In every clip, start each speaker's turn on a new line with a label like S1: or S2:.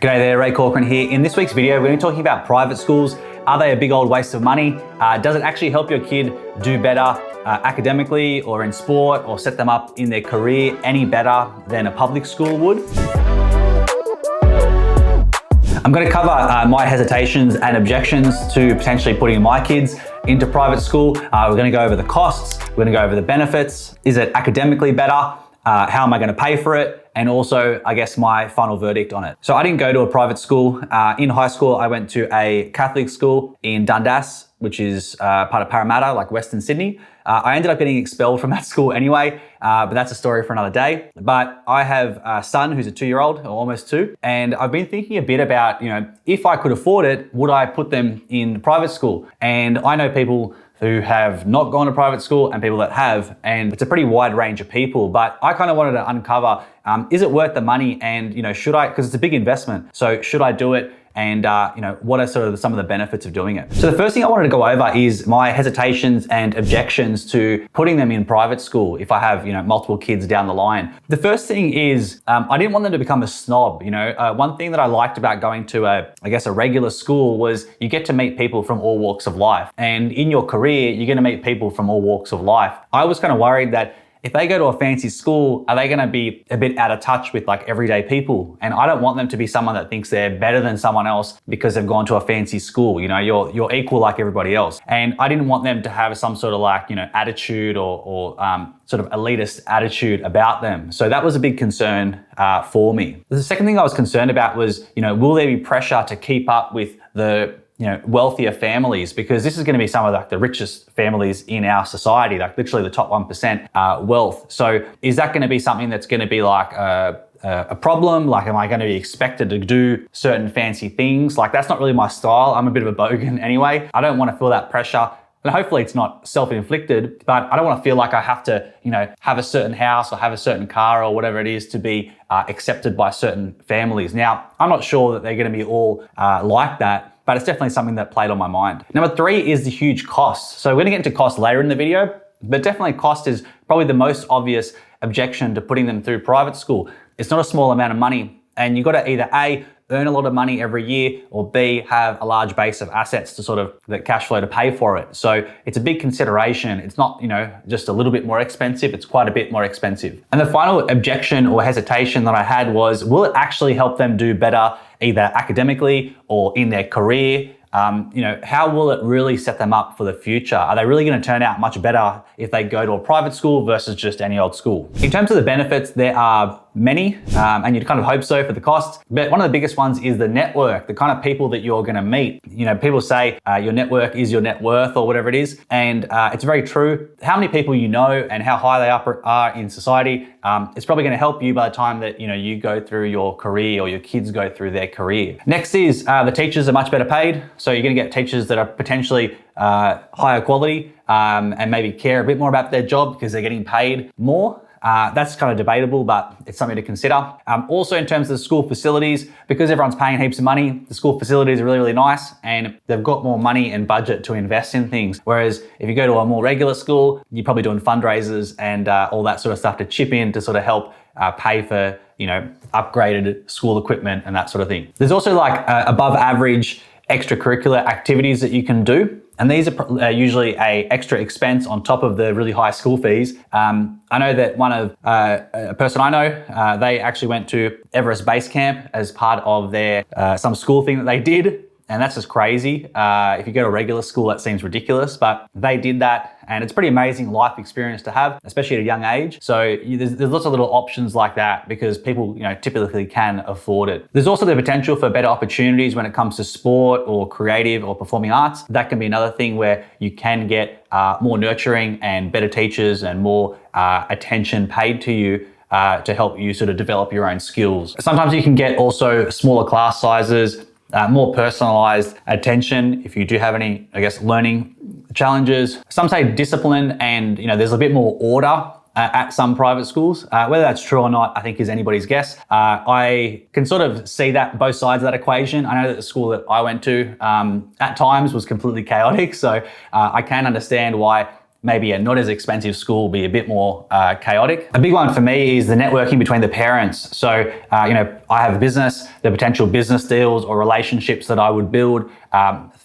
S1: G'day there, Ray Corcoran here. In this week's video, we're going to be talking about private schools. Are they a big old waste of money? Does it actually help your kid do better academically or in sport or set them up in their career any better than a public school would? I'm going to cover my hesitations and objections to potentially putting my kids into private school. We're going to go over the costs. We're going to go over the benefits. Is it academically better? How am I going to pay for it? And also, I guess, my final verdict on it. So I didn't go to a private school. In high school, I went to a Catholic school in Dundas, which is part of Parramatta, like Western Sydney. I ended up getting expelled from that school anyway, but that's a story for another day. But I have a son who's a 2-year-old, or almost 2, and I've been thinking a bit about, if I could afford it, would I put them in private school? And I know people who have not gone to private school and people that have, and it's a pretty wide range of people, but I kind of wanted to uncover, is it worth the money? And, should I, because it's a big investment, so should I do it? And, what are sort of some of the benefits of doing it? So the first thing I wanted to go over is my hesitations and objections to putting them in private school if I have, multiple kids down the line. The first thing is, I didn't want them to become a snob. One thing that I liked about going to a regular school was you get to meet people from all walks of life. And in your career, you're gonna meet people from all walks of life. I was kind of worried that if they go to a fancy school, are they going to be a bit out of touch with like everyday people? And I don't want them to be someone that thinks they're better than someone else because they've gone to a fancy school. You're equal like everybody else. And I didn't want them to have some sort of attitude or sort of elitist attitude about them. So that was a big concern for me. The second thing I was concerned about was, will there be pressure to keep up with the wealthier families, because this is going to be some of the richest families in our society, like literally the top 1% wealth. So is that going to be something that's going to be like a problem? Like, am I going to be expected to do certain fancy things? Like, that's not really my style. I'm a bit of a bogan anyway. I don't want to feel that pressure. And hopefully it's not self-inflicted, but I don't want to feel like I have to, have a certain house or have a certain car or whatever it is to be accepted by certain families. Now, I'm not sure that they're going to be all like that, but it's definitely something that played on my mind. Number 3 is the huge cost. So we're going to get into cost later in the video, but definitely cost is probably the most obvious objection to putting them through private school. It's not a small amount of money, and you've got to either A, earn a lot of money every year, or B, have a large base of assets to sort of the cash flow to pay for it. So it's a big consideration. It's not, just a little bit more expensive. It's quite a bit more expensive. And the final objection or hesitation that I had was, will it actually help them do better either academically or in their career? How will it really set them up for the future? Are they really going to turn out much better if they go to a private school versus just any old school? In terms of the benefits, there are many, and you'd kind of hope so for the cost. But one of the biggest ones is the network, the kind of people that you're going to meet. People say your network is your net worth or whatever it is. And it's very true. How many people you know and how high they are in society, it's probably going to help you by the time that, you go through your career or your kids go through their career. Next is the teachers are much better paid. So you're going to get teachers that are potentially higher quality and maybe care a bit more about their job because they're getting paid more. That's kind of debatable, but it's something to consider. Also, in terms of the school facilities, because everyone's paying heaps of money, the school facilities are really, really nice and they've got more money and budget to invest in things. Whereas if you go to a more regular school, you're probably doing fundraisers and all that sort of stuff to chip in to sort of help pay for, upgraded school equipment and that sort of thing. There's also above average extracurricular activities that you can do. And these are usually a extra expense on top of the really high school fees. I know that a person I know, they actually went to Everest Base Camp as part of their some school thing that they did. And that's just crazy. If you go to regular school, that seems ridiculous, but they did that. And it's a pretty amazing life experience to have, especially at a young age. So there's lots of little options like that because people, typically can afford it. There's also the potential for better opportunities when it comes to sport or creative or performing arts. That can be another thing where you can get more nurturing and better teachers and more attention paid to you to help you sort of develop your own skills. Sometimes you can get also smaller class sizes, more personalized attention if you do have any, learning challenges. Some say discipline and, there's a bit more order at some private schools. Whether that's true or not, I think is anybody's guess. I can sort of see that both sides of that equation. I know that the school that I went to at times was completely chaotic. So I can understand why maybe a not as expensive school will be a bit more chaotic. A big one for me is the networking between the parents. So, I have a business, the potential business deals or relationships that I would build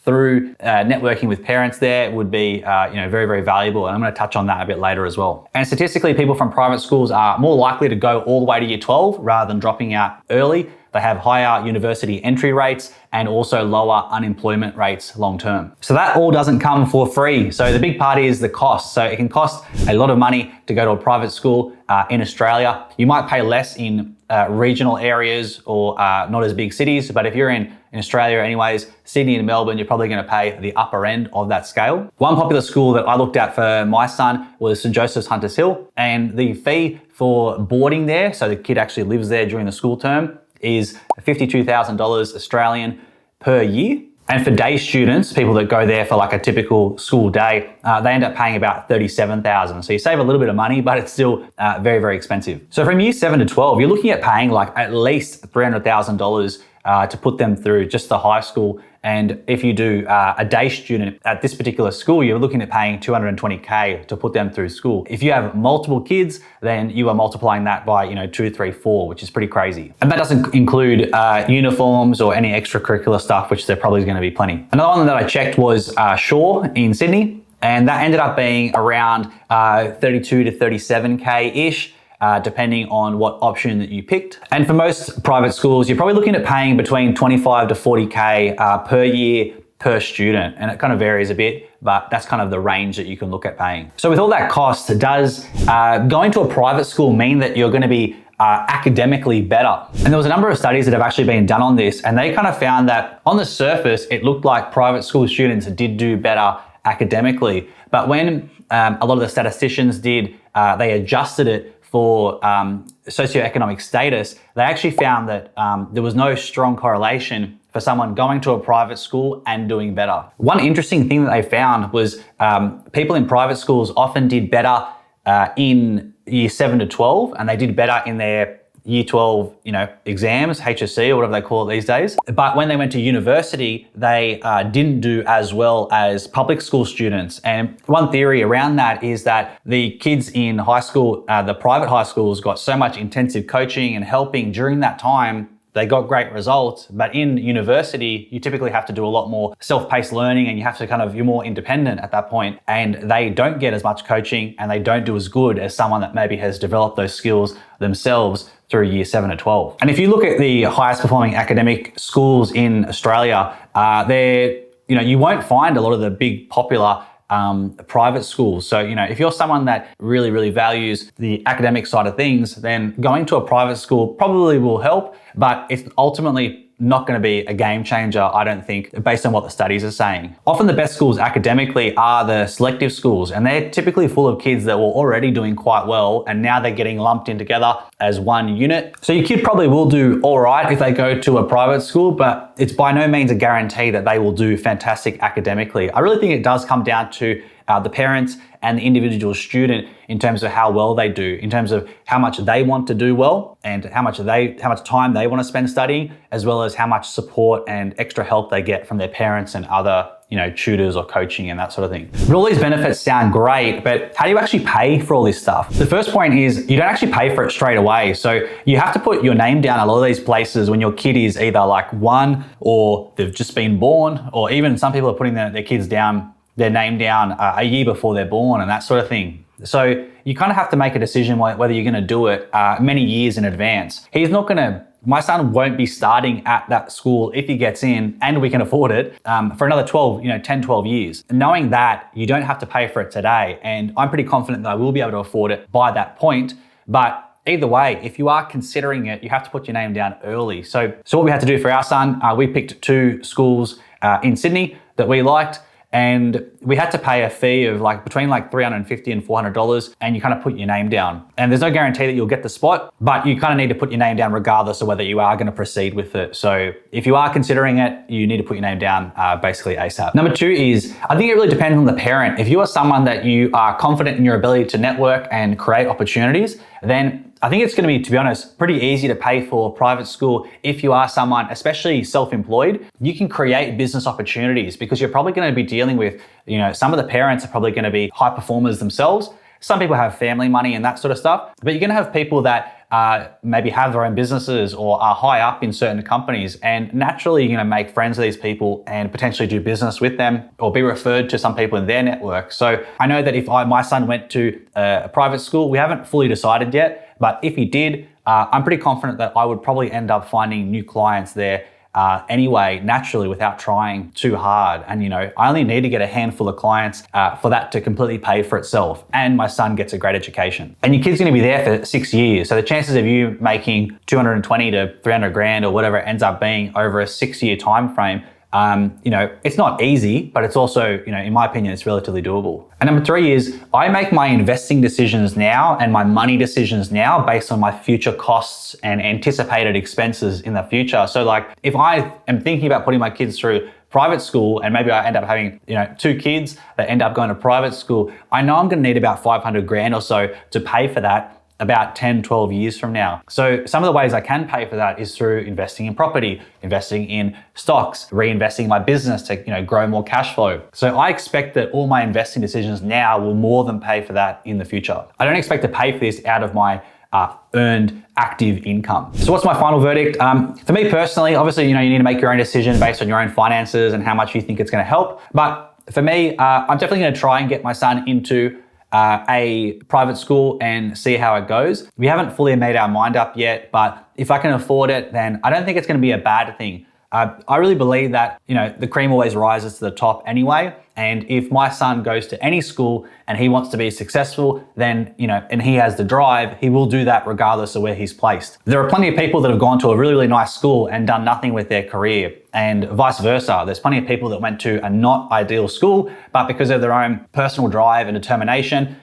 S1: through networking with parents there would be, very, very valuable. And I'm going to touch on that a bit later as well. And statistically, people from private schools are more likely to go all the way to year 12 rather than dropping out early. They have higher university entry rates and also lower unemployment rates long term. So that all doesn't come for free. So the big part is the cost. So it can cost a lot of money to go to a private school in Australia. You might pay less in regional areas or not as big cities, but if you're in Australia anyways, Sydney and Melbourne, you're probably going to pay the upper end of that scale. One popular school that I looked at for my son was St. Joseph's Hunters Hill, and the fee for boarding there, so the kid actually lives there during the school term, is $52,000 Australian per year. And for day students, people that go there for like a typical school day, they end up paying about $37,000. So you save a little bit of money, but it's still very, very expensive. So from year 7 to 12, you're looking at paying like at least $300,000 to put them through just the high school. And if you do a day student at this particular school, you're looking at paying $220K to put them through school. If you have multiple kids, then you are multiplying that by 2, 3, 4, which is pretty crazy. And that doesn't include uniforms or any extracurricular stuff, which there probably is going to be plenty. Another one that I checked was Shaw in Sydney, and that ended up being around 32 to 37K-ish. Depending on what option that you picked. And for most private schools, you're probably looking at paying between 25 to 40K per year per student. And it kind of varies a bit, but that's kind of the range that you can look at paying. So with all that cost, does going to a private school mean that you're going to be academically better? And there was a number of studies that have actually been done on this, and they kind of found that on the surface, it looked like private school students did do better academically. But when a lot of the statisticians did, they adjusted it for socioeconomic status, they actually found that there was no strong correlation for someone going to a private school and doing better. One interesting thing that they found was people in private schools often did better in year 7 to 12, and they did better in their year 12, exams, HSC or whatever they call it these days. But when they went to university, they didn't do as well as public school students. And one theory around that is that the kids in high school, the private high schools, got so much intensive coaching and helping during that time, they got great results. But in university, you typically have to do a lot more self-paced learning, and you have to you're more independent at that point. And they don't get as much coaching, and they don't do as good as someone that maybe has developed those skills themselves through year 7 to 12. And if you look at the highest performing academic schools in Australia, you won't find a lot of the big popular private schools. So, if you're someone that really, really values the academic side of things, then going to a private school probably will help, but it's ultimately not going to be a game changer, I don't think, based on what the studies are saying. Often the best schools academically are the selective schools, and they're typically full of kids that were already doing quite well, and now they're getting lumped in together as one unit. So your kid probably will do all right if they go to a private school, but it's by no means a guarantee that they will do fantastic academically. I really think it does come down to the parents and the individual student in terms of how well they do, in terms of how much they want to do well and how much time they want to spend studying, as well as how much support and extra help they get from their parents and other tutors or coaching and that sort of thing. But all these benefits sound great, but how do you actually pay for all this stuff? The first point is you don't actually pay for it straight away. So you have to put your name down a lot of these places when your kid is either like 1 or they've just been born, or even some people are putting their name down a year before they're born and that sort of thing. So you kind of have to make a decision whether you're going to do it many years in advance. My son won't be starting at that school if he gets in and we can afford it for another 10, 12 years. Knowing that, you don't have to pay for it today. And I'm pretty confident that I will be able to afford it by that point. But either way, if you are considering it, you have to put your name down early. So what we had to do for our son, we picked 2 schools in Sydney that we liked. And we had to pay a fee of between $350 and $400, and you kind of put your name down. And there's no guarantee that you'll get the spot, but you kind of need to put your name down regardless of whether you are going to proceed with it. So if you are considering it, you need to put your name down basically ASAP. Number 2 is, I think it really depends on the parent. If you are someone that you are confident in your ability to network and create opportunities, then I I think it's going to be, to be honest, pretty easy to pay for private school if you are someone, especially self-employed. You can create business opportunities because you're probably going to be dealing with, some of the parents are probably going to be high performers themselves. Some people have family money and that sort of stuff, but you're going to have people that maybe have their own businesses or are high up in certain companies, and naturally you're going to make friends with these people and potentially do business with them or be referred to some people in their network. So I know that if my son went to a private school, we haven't fully decided yet, but if he did, I'm pretty confident that I would probably end up finding new clients there anyway, naturally, without trying too hard. And I only need to get a handful of clients for that to completely pay for itself, and my son gets a great education. And your kid's going to be there for 6 years, so the chances of you making 220 to 300 grand or whatever it ends up being over a 6-year time frame, it's not easy, but it's also, in my opinion, it's relatively doable. And number 3 is I make my investing decisions now and my money decisions now based on my future costs and anticipated expenses in the future. So like if I am thinking about putting my kids through private school and maybe I end up having, 2 kids that end up going to private school, I know I'm going to need about 500 grand or so to pay for that about 10, 12 years from now. So some of the ways I can pay for that is through investing in property, investing in stocks, reinvesting in my business to grow more cash flow. So I expect that all my investing decisions now will more than pay for that in the future. I don't expect to pay for this out of my earned active income. So what's my final verdict? For me personally, obviously, you need to make your own decision based on your own finances and how much you think it's going to help. But for me, I'm definitely going to try and get my son into a private school and see how it goes. We haven't fully made our mind up yet, but if I can afford it, then I don't think it's going to be a bad thing. I really believe that, the cream always rises to the top anyway. And if my son goes to any school and he wants to be successful, then, and he has the drive, he will do that regardless of where he's placed. There are plenty of people that have gone to a really, really nice school and done nothing with their career, and vice versa. There's plenty of people that went to a not ideal school, but because of their own personal drive and determination,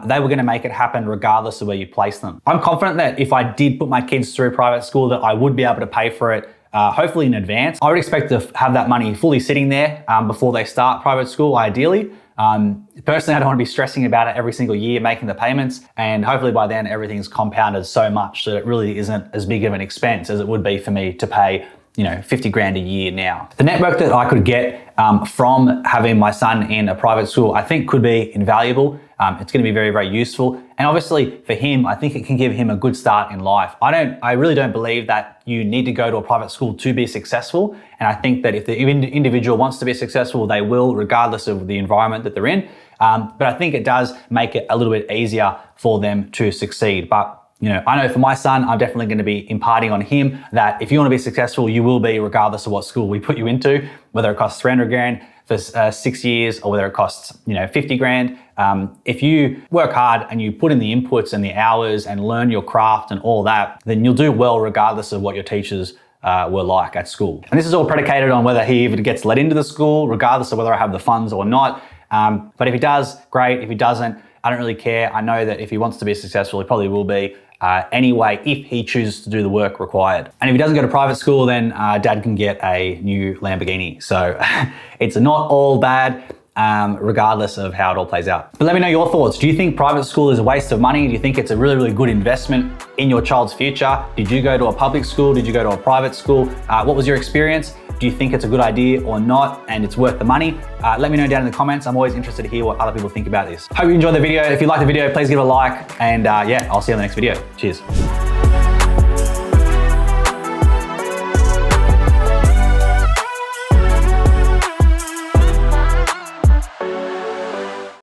S1: they were going to make it happen regardless of where you place them. I'm confident that if I did put my kids through private school, that I would be able to pay for it hopefully in advance. I would expect to have that money fully sitting there before they start private school, ideally. Personally, I don't want to be stressing about it every single year, making the payments, and hopefully by then everything's compounded so much that it really isn't as big of an expense as it would be for me to pay 50 grand a year now. The network that I could get from having my son in a private school, I think could be invaluable. It's going to be very, very useful. And obviously for him, I think it can give him a good start in life. I really don't believe that you need to go to a private school to be successful. And I think that if the individual wants to be successful, they will, regardless of the environment that they're in. But I think it does make it a little bit easier for them to succeed. But I know for my son, I'm definitely going to be imparting on him that if you want to be successful, you will be regardless of what school we put you into, whether it costs 300 grand for 6 years or whether it costs 50 grand. If you work hard and you put in the inputs and the hours and learn your craft and all that, then you'll do well regardless of what your teachers were like at school. And this is all predicated on whether he even gets let into the school, regardless of whether I have the funds or not. But if he does, great. If he doesn't, I don't really care. I know that if he wants to be successful, he probably will be anyway, if he chooses to do the work required. And if he doesn't go to private school, then dad can get a new Lamborghini. So it's not all bad, regardless of how it all plays out. But let me know your thoughts. Do you think private school is a waste of money? Do you think it's a really, really good investment in your child's future? Did you go to a public school? Did you go to a private school? What was your experience? Do you think it's a good idea or not and it's worth the money? Let me know down in the comments. I'm always interested to hear what other people think about this. Hope you enjoyed the video. If you liked the video, please give it a like, and yeah, I'll see you on the next video. Cheers.